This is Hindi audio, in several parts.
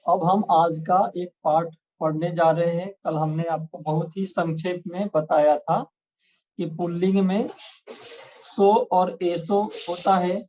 अब हम आज का एक पाठ पढ़ने जा रहे हैं। कल हमने आपको बहुत ही संक्षेप में बताया था कि पुल्लिंग में सो और एसो होता है,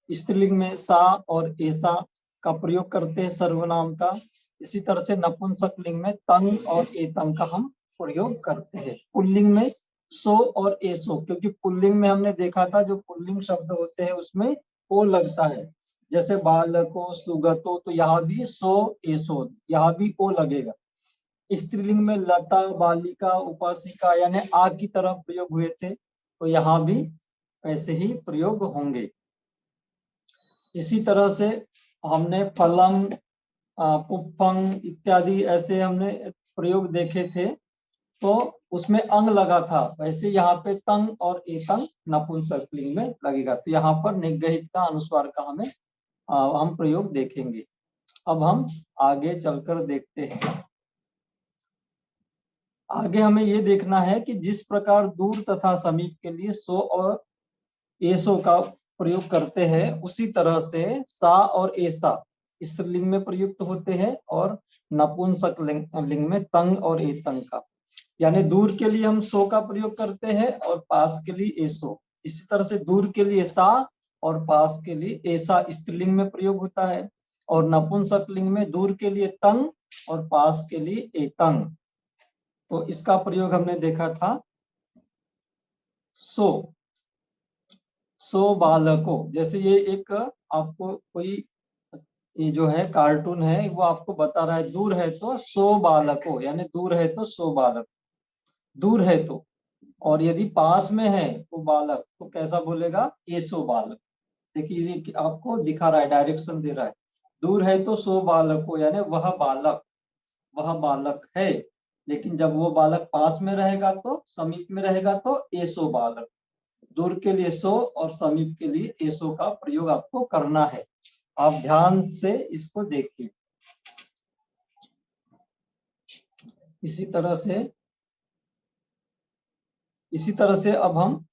स्त्रीलिंग में सा और ऐसा का प्रयोग करते हैं सर्वनाम का। इसी तरह से नपुंसकलिंग में तंग और एतंग का हम प्रयोग करते हैं। पुल्लिंग में सो और एसो, क्योंकि पुल्लिंग में हमने देखा था जो पुल्लिंग शब्द होते हैं उसमें ओ लगता है, जैसे बालको सुगतो, तो यहाँ भी सो एसो, यहाँ भी ओ लगेगा। स्त्रीलिंग में लता बालिका उपासिका यानी आ की तरह प्रयोग हुए थे, तो यहाँ भी ऐसे ही प्रयोग होंगे। इसी तरह से हमने फलंग पुप्पंग इत्यादि ऐसे हमने प्रयोग देखे थे, तो उसमें अंग लगा था। वैसे यहाँ पे तंग और एतंग नपुंसकलिंग में लगेगा, तो यहाँ पर निगहित का अनुस्वार का हम प्रयोग देखेंगे। अब हम आगे चलकर देखते हैं। आगे हमें ये देखना है कि जिस प्रकार दूर तथा समीप के लिए सो और एसो का प्रयोग करते हैं, उसी तरह से सा और ऐसा स्त्रीलिंग में प्रयुक्त होते हैं और नपुंसक लिंग में तंग और एतंग का। यानी दूर के लिए हम सो का प्रयोग करते हैं और पास के लिए एसो। इसी तरह से दूर के लिए सा और पास के लिए ऐसा स्त्रीलिंग में प्रयोग होता है, और नपुंसक लिंग में दूर के लिए तंग और पास के लिए एतंग। तो इसका प्रयोग हमने देखा था। सो बालको, जैसे ये एक आपको कोई ये जो है कार्टून है वो आपको बता रहा है दूर है तो सो बालको, यानी दूर है तो सो बालक, दूर है तो। और यदि पास में है वो बालक तो कैसा बोलेगा, एसो बालक। देखिए ये आपको दिखा रहा है, डायरेक्शन दे रहा है। दूर है तो सो बालको यानी वह बालक है। लेकिन जब वो बालक पास में रहेगा तो समीप में रहेगा तो एसो बालक। दूर के लिए सो और समीप के लिए एसो का प्रयोग आपको करना है। आप ध्यान से इसको देखिए। इसी तरह से अब हम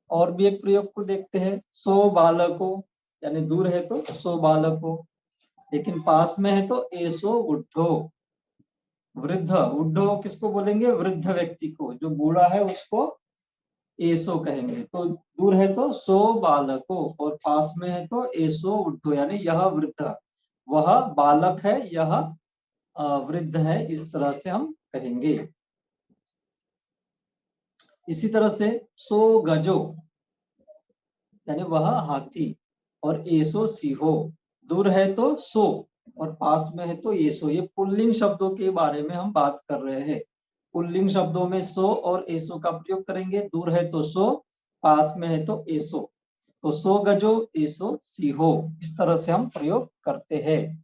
और भी एक प्रयोग को देखते हैं। सो बालको यानी दूर है तो सो बालको, लेकिन पास में है तो एसो वृद्धो। वृद्धो किसको बोलेंगे, वृद्ध व्यक्ति को, जो बूढ़ा है उसको एसो कहेंगे। तो दूर है तो सो बालको और पास में है तो एसो वृद्धो, यानी यह वृद्ध, वह बालक है, यह वृद्ध है, इस तरह से हम कहेंगे। इसी तरह से सो गजो यानी वह हाथी, और एसो सिंहो। दूर है तो सो और पास में है तो एसो। ये पुल्लिंग शब्दों के बारे में हम बात कर रहे हैं। पुल्लिंग शब्दों में सो और एसो का प्रयोग करेंगे। दूर है तो सो, पास में है तो एसो। तो सो गजो एसो सिंहो, इस तरह से हम प्रयोग करते हैं।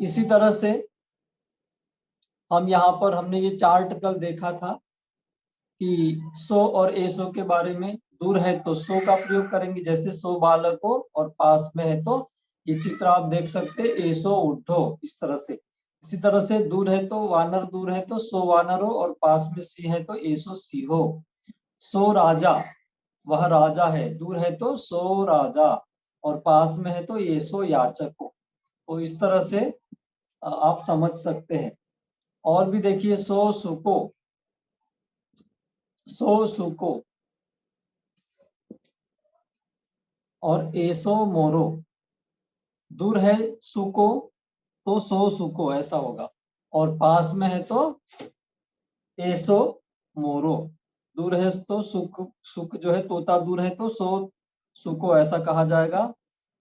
इसी तरह से हम यहाँ पर हमने ये चार्ट कल देखा था कि सो और एसो के बारे में। दूर है तो सो का प्रयोग करेंगे, जैसे सो बालको, और पास में है तो ये चित्र आप देख सकते हैं, एसो उठो, इस तरह से। इसी तरह से दूर है तो वानर, दूर है तो सो वानरो, और पास में सी है तो एसो सिंहो। सो राजा, वह राजा है, दूर है तो सो राजा, और पास में है तो एसो याचको। तो इस तरह से आप समझ सकते हैं। और भी देखिए, सो सुको और एसो मोरो। दूर है सुको तो सो सुको ऐसा होगा, और पास में है तो एसो मोरो। दूर है तो सुक जो है तोता, दूर है तो सो सुको ऐसा कहा जाएगा,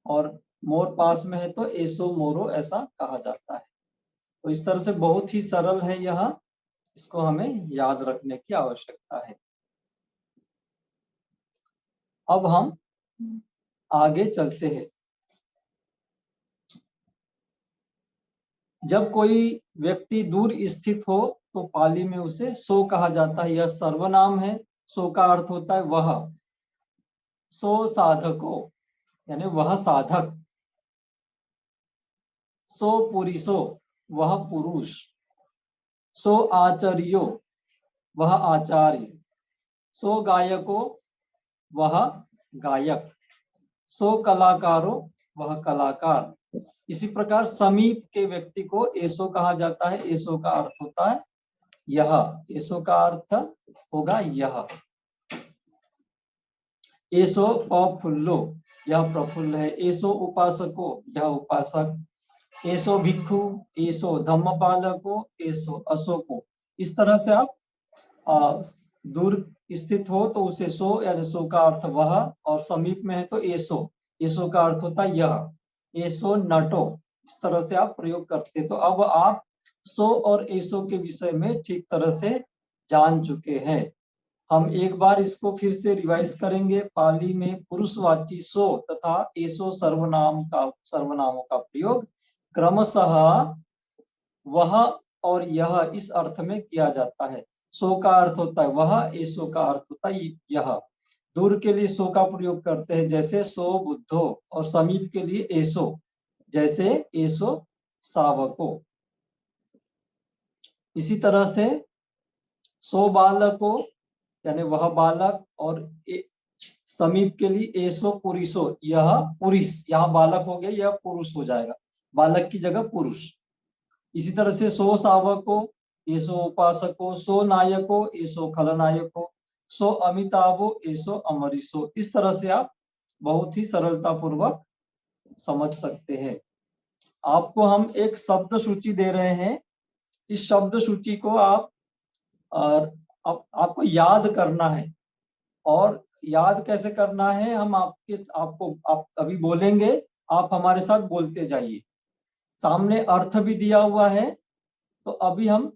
और मोर पास में है तो एसो मोरो ऐसा कहा जाता है। तो इस तरह से बहुत ही सरल है यह, इसको हमें याद रखने की आवश्यकता है। अब हम आगे चलते हैं। जब कोई व्यक्ति दूर स्थित हो तो पाली में उसे सो कहा जाता है, यह सर्वनाम है। सो का अर्थ होता है वह। सो साधको यानी वह साधक। सो पुरुषो वह पुरुष। सो आचार्यो वह आचार्य। सो गायको वह गायक। सो कलाकारो वह कलाकार। इसी प्रकार समीप के व्यक्ति को एसो कहा जाता है। एसो का अर्थ होता है यह। एसो का अर्थ होगा यह। एसो प्रफुल्लो, यह प्रफुल्ल है। एसो उपासको, यह उपासक। एसो भिक्षु, एसो धम्मपालको, एसो अशोको। इस तरह से आप दूर स्थित हो तो उसे सो यानी सो का अर्थ वह, और समीप में है तो एसो। एसो का अर्थ होता है यह। एसो नटो, इस तरह से आप प्रयोग करते। तो अब आप सो और एसो के विषय में ठीक तरह से जान चुके हैं। हम एक बार इसको फिर से रिवाइज करेंगे। पाली में पुरुषवाची सो तथा एसो सर्वनामों का प्रयोग क्रमशः वह और यह इस अर्थ में किया जाता है। सो का अर्थ होता है वह, एसो का अर्थ होता है यह। दूर के लिए सो का प्रयोग करते हैं, जैसे सो बुद्धो, और समीप के लिए एसो, जैसे एसो सावको। इसी तरह से सो बालको यानी वह बालक, और समीप के लिए एसो पुरुषो, यह पुरुष। यहाँ बालक हो गया, यह पुरुष हो जाएगा, बालक की जगह पुरुष। इसी तरह से सो सावको, एसो उपासको, सो नायको, एसो खलनायको, सो अमिताभो, एसो अमरीशो। इस तरह से आप बहुत ही सरलता पूर्वक समझ सकते हैं। आपको हम एक शब्द सूची दे रहे हैं। इस शब्द सूची को आपको याद करना है। और याद कैसे करना है, हम आप अभी बोलेंगे, आप हमारे साथ बोलते जाइए। सामने अर्थ भी दिया हुआ है, तो अभी हम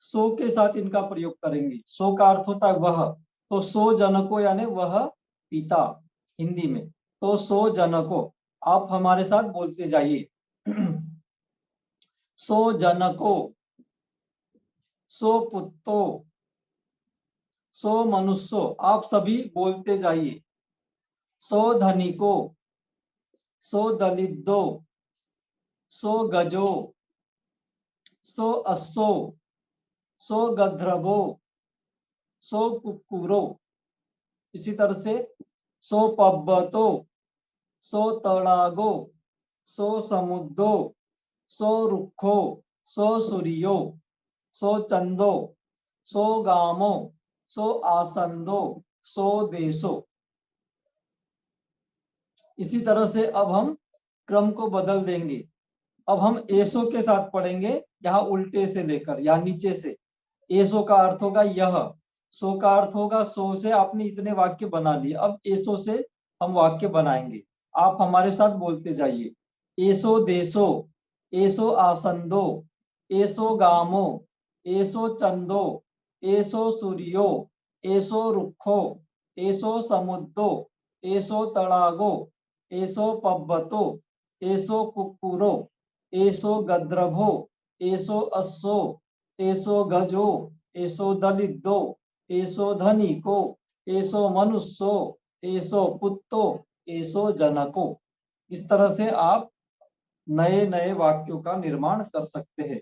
सो के साथ इनका प्रयोग करेंगे। सो का अर्थ होता है वह, तो सो जनको यानी वह पिता हिंदी में। तो सो जनको, आप हमारे साथ बोलते जाइए। सो जनको, सो पुत्तो, सो मनुष्यो, आप सभी बोलते जाइए। सो धनिको, सो दलितो, सो गजो, सो अश्सो, सो गंधर्वो, सो कुक्कुरो। इसी तरह से सो पब्बतो, सो तड़ागो, सो समुद्रो, सो रुखो, सो सूर्यो, सो चंदो, सो गामो, सो आसंदो, सो देशो। इसी तरह से अब हम क्रम को बदल देंगे। अब हम एसो के साथ पढ़ेंगे, यहाँ उल्टे से लेकर या नीचे से। एसो का अर्थ होगा यह, सो का अर्थ होगा सो से आपने इतने वाक्य बना लिए। अब एसो से हम वाक्य बनाएंगे, आप हमारे साथ बोलते जाइए। एसो देशो, एसो आसंदो, एसो गामो, एसो चंदो, एसो सूर्यो, एसो रुखो, एसो समुद्रो, एसो तड़ागो, एसो पब्बतो, एसो कुक्कुरो, एसो गंधर्वो, एसो अश्सो, एसो गजो, एसो दलितो, एसो धनिको, एसो मनुष्यो, एसो पुत्तो, एसो जनको। इस तरह से आप नए नए वाक्यों का निर्माण कर सकते हैं।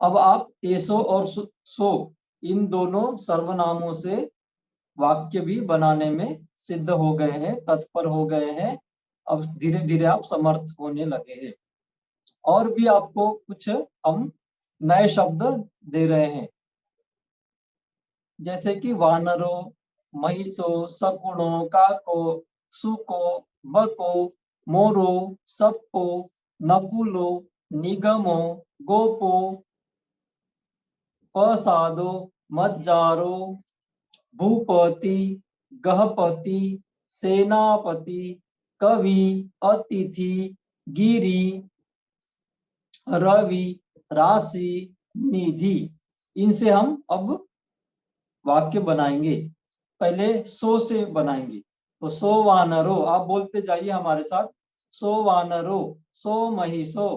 अब आप एसो और सो इन दोनों सर्वनामों से वाक्य भी बनाने में सिद्ध हो गए हैं, तत्पर हो गए हैं। अब धीरे धीरे आप समर्थ होने लगे हैं। और भी आपको कुछ हम नए शब्द दे रहे हैं, जैसे कि वानरो, महिषो, शकुनो, काको, सुको, बको, मोरो, सप्पो, नकुलो, निगमो, गोपो, प्रसादो, मज्जारो, भूपति, गहपति, सेनापति, कवि, अतिथि, गिरी, रवि, राशि, निधि। इनसे हम अब वाक्य बनाएंगे। पहले सो से बनाएंगे। तो सो वानरो, आप बोलते जाइए हमारे साथ। सो वानरो, सो महिषो,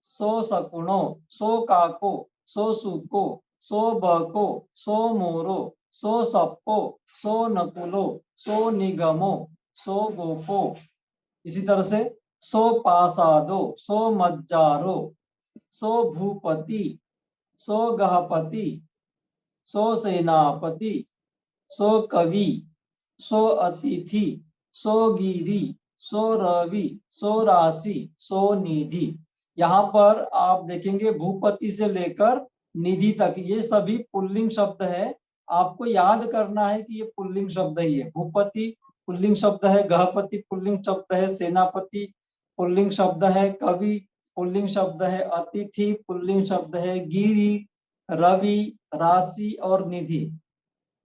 सो शकुनो, सो काको, सो सुको, सो बको, सो मोरो, सो सप्पो, सो नकुलो, सो निगमो, सो गोपो। इसी तरह से सो पासादो, सो मज्जारो, सो भूपति, सो गहपति, सो सेनापति, सो कवि, सो अतिथि, सो गिरी, सो रवि, सो राशि, सो निधि। यहाँ पर आप देखेंगे भूपति से लेकर निधि तक ये सभी पुल्लिंग शब्द है। आपको याद करना है कि ये पुल्लिंग शब्द ही है। भूपति पुल्लिंग शब्द है, गहपति पुल्लिंग शब्द है, सेनापति पुल्लिंग शब्द है, कवि पुल्लिंग शब्द है, अतिथि पुल्लिंग शब्द है, गिरि, रवि, राशि और निधि।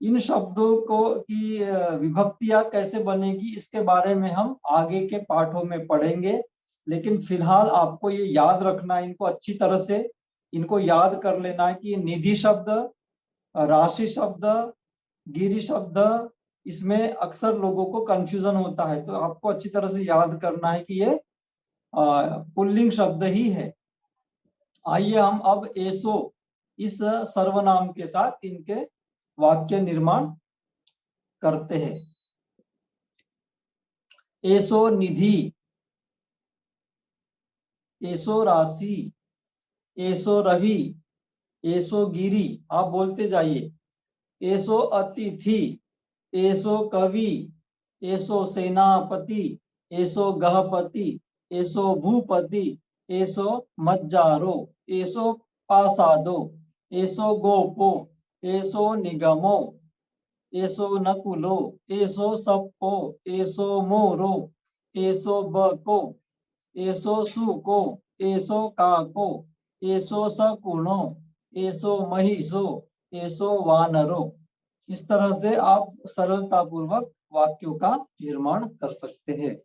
इन शब्दों को की विभक्तियां कैसे बनेगी इसके बारे में हम आगे के पाठों में पढ़ेंगे। लेकिन फिलहाल आपको ये याद रखना है, इनको अच्छी तरह से इनको याद कर लेना है कि निधि शब्द, राशि शब्द, गिरि शब्द, इसमें अक्सर लोगों को कंफ्यूजन होता है। तो आपको अच्छी तरह से याद करना है कि ये पुल्लिंग शब्द ही है। आइए हम अब एसो इस सर्वनाम के साथ इनके वाक्य निर्माण करते हैं। एसो निधि, एसो राशि, एसो रवि, एसो गिरी। आप बोलते जाइए। एसो अतिथि, एसो कवि, एसो सेनापति, एसो गहपति, एसो भूपति, एसो मज्जारो, एसो पासादो, एसो गोपो, एसो निगमो, एसो नकुलो, एसो सप्पो, एसो मोरो, एसो बको, एसो सुको, एसो काको, एसो सकुणो, एसो महिषो, एसो वानरो। इस तरह से आप सरलता पूर्वक वाक्यों का निर्माण कर सकते हैं।